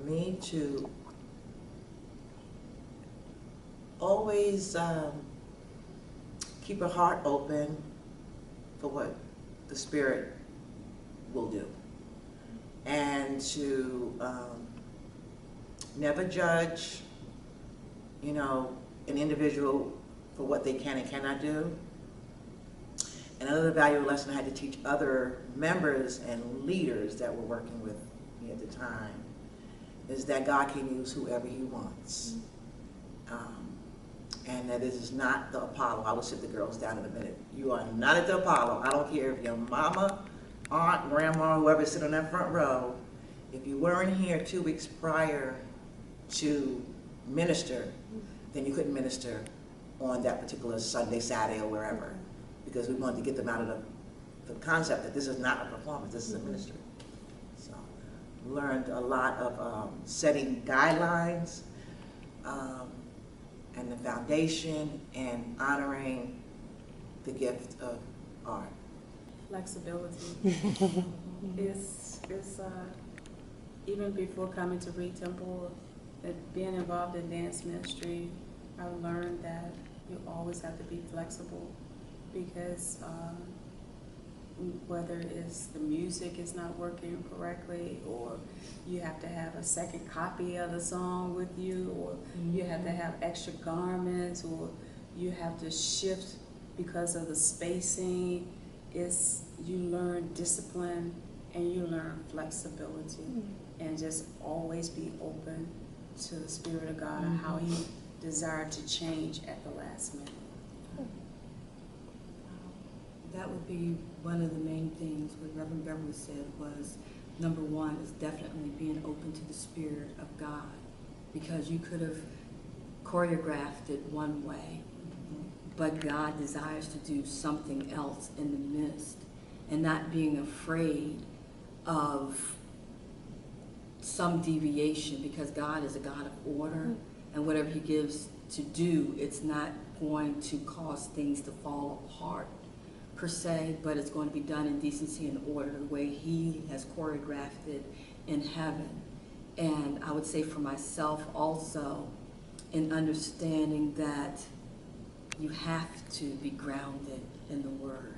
me to always keep a heart open for what the Spirit will do, and to never judge, you know, an individual for what they can and cannot do. And another valuable lesson I had to teach other members and leaders that were working with me at the time is that God can use whoever He wants. And that this is not the Apollo. I will sit the girls down in a minute. You are not at the Apollo. I don't care if your mama, aunt, grandma, whoever sit on that front row. If you weren't here 2 weeks prior to minister, then you couldn't minister on that particular Sunday, Saturday, or wherever, because we wanted to get them out of the concept that this is not a performance, this is a ministry. So learned a lot of setting guidelines, and the foundation, and honoring the gift of art. Flexibility is even before coming to Reed Temple, being involved in dance ministry, I learned that you always have to be flexible, because whether it's the music is not working correctly, or you have to have a second copy of the song with you, or you have to have extra garments, or you have to shift because of the spacing. You learn discipline and you learn flexibility, and just always be open to the Spirit of God and how He desired to change at the last minute. That would be one of the main things what Reverend Beverly said was, number one is definitely being open to the Spirit of God, because you could have choreographed it one way, but God desires to do something else in the midst, and not being afraid of some deviation, because God is a God of order, and whatever He gives to do, it's not going to cause things to fall apart per se, but it's going to be done in decency and order, the way He has choreographed it in heaven. And I would say for myself also, in understanding that you have to be grounded in the Word,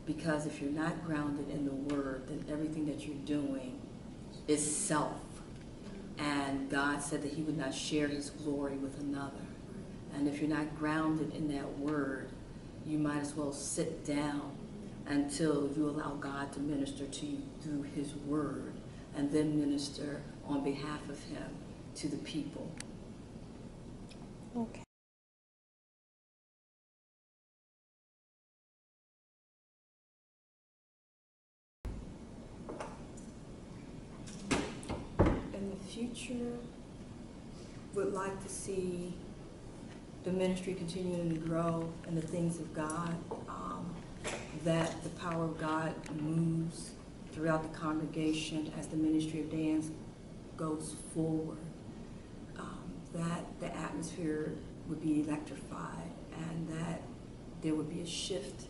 because if you're not grounded in the Word, then everything that you're doing is self. And God said that He would not share His glory with another. And if you're not grounded in that Word, you might as well sit down until you allow God to minister to you through His Word, and then minister on behalf of Him to the people. Okay. In the future, would like to see the ministry continuing to grow in the things of God, that the power of God moves throughout the congregation as the ministry of dance goes forward, that the atmosphere would be electrified, and that there would be a shift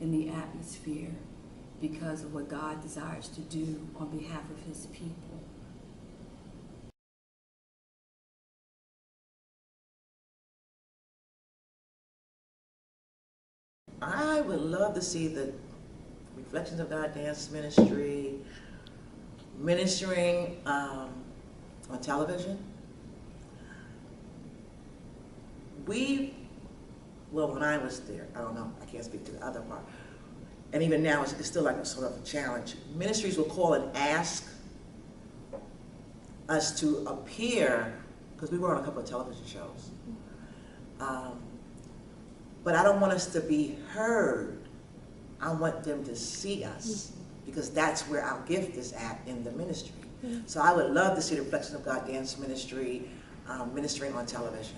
in the atmosphere because of what God desires to do on behalf of His people. I would love to see the Reflections of God Dance Ministry ministering on television. Well, when I was there, I don't know, I can't speak to the other part, and even now it's still like a sort of a challenge. Ministries will call and ask us to appear, because we were on a couple of television shows. But I don't want us to be heard. I want them to see us, because that's where our gift is at in the ministry. So I would love to see the Reflection of God Dance Ministry ministering on television.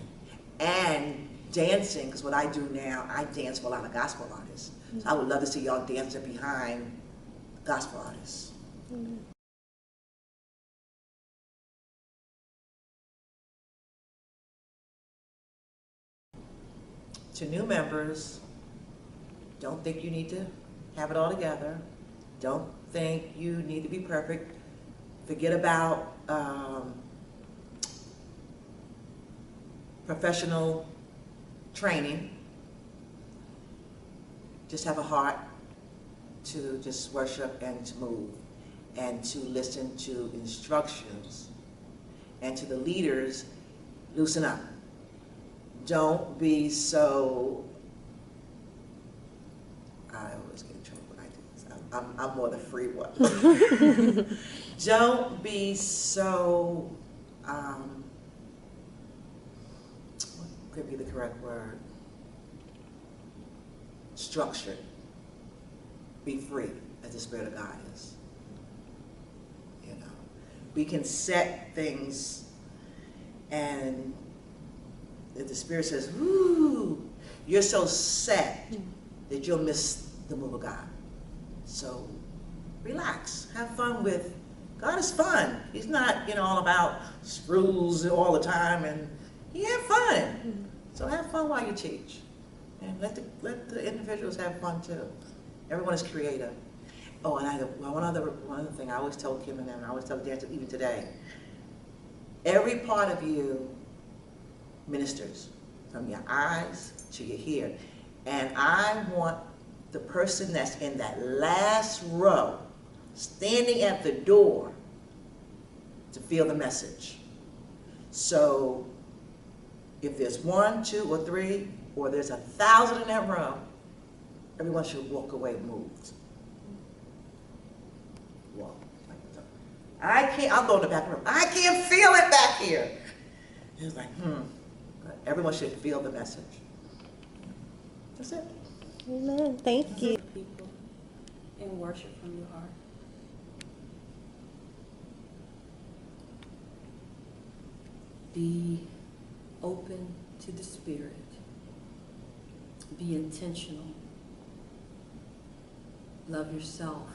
And dancing, because what I do now, I dance for a lot of gospel artists. So I would love to see y'all dancing behind gospel artists. To new members, don't think you need to have it all together. Don't think you need to be perfect. Forget about professional training. Just have a heart to just worship and to move and to listen to instructions, and to the leaders, loosen up. Don't be so, I always get in trouble when I do this. I'm more the free one. Don't be so, what could be the correct word? Structured. Be free as the Spirit of God is. You know, we can set things, and if the Spirit says, "Whoo," you're so set that you'll miss the move of God. So relax, have fun with God. Is fun. He's not, all about rules all the time, and He have fun. So have fun while you teach, and let the individuals have fun too. Everyone is creative. Oh, and one other thing I always tell Kim and them, I always tell Dan even today. Every part of you ministers, from your eyes to your hair. And I want the person that's in that last row, standing at the door, to feel the message. So if there's 1, 2, or 3, or there's 1,000 in that row, everyone should walk away moved. Walk. I'll go in the back room. I can't feel it back here. It's like, But everyone should feel the message. That's it. Amen. Thank you. People and worship from your heart. Be open to the Spirit. Be intentional. Love yourself.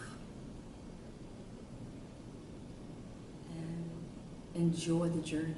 And enjoy the journey.